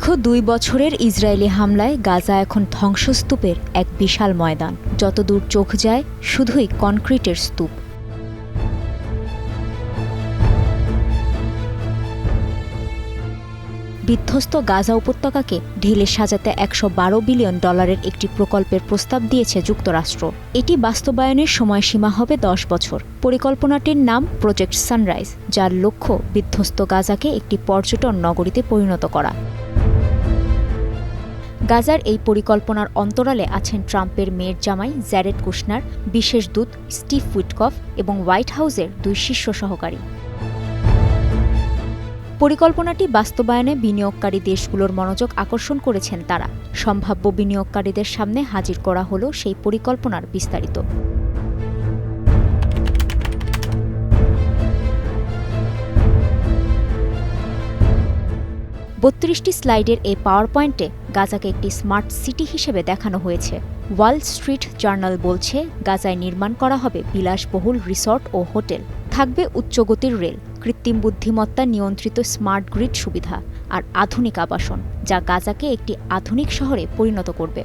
দীর্ঘ ২ বছরের ইসরায়েলি হামলায় গাজা এখন ধ্বংসস্তূপের এক বিশাল ময়দান। যতদূর চোখ যায় শুধুই কনক্রিটের স্তূপ। বিধ্বস্ত গাজা উপত্যকাকে ঢেলে সাজাতে $112 বিলিয়ন একটি প্রকল্পের প্রস্তাব দিয়েছে যুক্তরাষ্ট্র। এটি বাস্তবায়নের সময়সীমা হবে 10 বছর। পরিকল্পনাটির নাম প্রজেক্ট সানরাইজ, যার লক্ষ্য বিধ্বস্ত গাজাকে একটি পর্যটন নগরীতে পরিণত করা। গাজার এই পরিকল্পনার অন্তরালে আছেন ট্রাম্পের মেয়ের জামাই জ্যারেড কুশনার, বিশেষ দূত স্টিভ উইটকফ এবং হোয়াইট হাউসের 2 শীর্ষ সহকারী। পরিকল্পনাটি বাস্তবায়নে বিনিয়োগকারী দেশগুলোর মনোযোগ আকর্ষণ করেছেন তারা। সম্ভাব্য বিনিয়োগকারীদের সামনে হাজির করা হলো সেই পরিকল্পনার বিস্তারিত। বত্রিশটি স্লাইডের এই পাওয়ার পয়েন্টে গাজাকে একটি স্মার্ট সিটি হিসেবে দেখানো হয়েছে। ওয়াল স্ট্রিট জার্নাল বলছে, গাজায় নির্মাণ করা হবে বিলাসবহুল রিসর্ট ও হোটেল, থাকবে উচ্চগতির রেল, কৃত্রিম বুদ্ধিমত্তা নিয়ন্ত্রিত স্মার্ট গ্রিড সুবিধা আর আধুনিক আবাসন, যা গাজাকে একটি আধুনিক শহরে পরিণত করবে।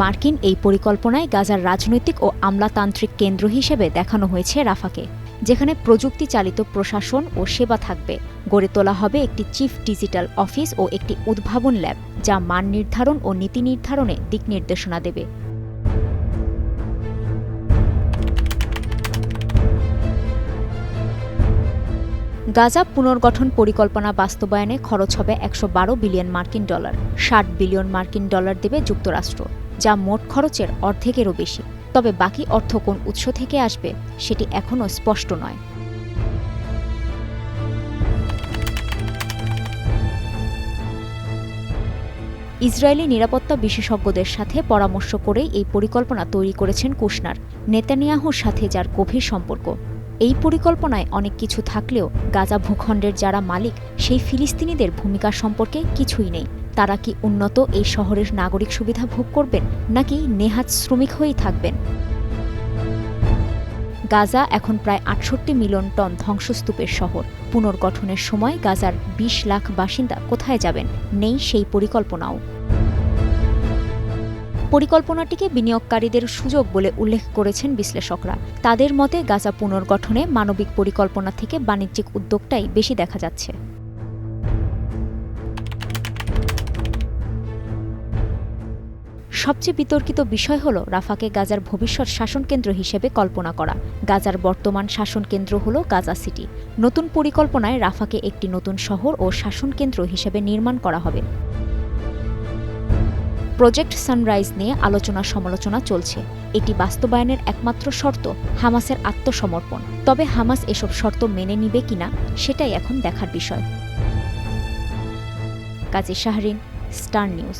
মার্কিন এই পরিকল্পনায় গাজার রাজনৈতিক ও আমলাতান্ত্রিক কেন্দ্র হিসেবে দেখানো হয়েছে রাফাকে, যেখানে প্রযুক্তি চালিত প্রশাসন ও সেবা থাকবে। গড়ে তোলা হবে একটি চিফ ডিজিটাল অফিস ও একটি উদ্ভাবন ল্যাব, যা মান নির্ধারণ ও নীতি নির্ধারণে দিক নির্দেশনা দেবে। গাজা পুনর্গঠন পরিকল্পনা বাস্তবায়নে খরচ হবে $112 বিলিয়ন, $60 বিলিয়ন দেবে যুক্তরাষ্ট্র, যা মোট খরচের অর্ধেকেরও বেশি। তবে বাকি অর্থ কোন উৎস থেকে আসবে সেটি এখনও স্পষ্ট নয়। ইসরায়েলি নিরাপত্তা বিশেষজ্ঞদের সাথে পরামর্শ করেই এই পরিকল্পনা তৈরি করেছেন কুশনার, নেতানিয়াহুর সাথে যার গভীর সম্পর্ক। এই পরিকল্পনায় অনেক কিছু থাকলেও গাজা ভূখণ্ডের যারা মালিক, সেই ফিলিস্তিনিদের ভূমিকা সম্পর্কে কিছুই নেই। তারা কি উন্নত এই শহরের নাগরিক সুবিধা ভোগ করবেন, নাকি নেহাত শ্রমিক হয়েই থাকবেন? গাজা এখন প্রায় 68 মিলিয়ন টন ধ্বংসস্তূপের শহর। পুনর্গঠনের সময় গাজার 20 লাখ বাসিন্দা কোথায় যাবেন, নেই সেই পরিকল্পনাও। পরিকল্পনাটিকে বিনিয়োগকারীদের সুযোগ বলে উল্লেখ করেছেন বিশ্লেষকরা। তাদের মতে গাজা পুনর্গঠনে মানবিক পরিকল্পনা থেকে বাণিজ্যিক উদ্যোগটাই বেশি দেখা যাচ্ছে। সবচেয়ে বিতর্কিত বিষয় হল রাফাকে গাজার ভবিষ্যৎ শাসনকেন্দ্র হিসেবে কল্পনা করা। গাজার বর্তমান শাসনকেন্দ্র হল গাজা সিটি। নতুন পরিকল্পনায় রাফাকে একটি নতুন শহর ও শাসনকেন্দ্র হিসেবে নির্মাণ করা হবে। প্রজেক্ট সানরাইজ নিয়ে আলোচনা সমালোচনা চলছে। এটি বাস্তবায়নের একমাত্র শর্ত হামাসের আত্মসমর্পণ। তবে হামাস এসব শর্ত মেনে নিবে কিনা সেটাই এখন দেখার বিষয়। কাজী শাহরিন, স্টার নিউজ।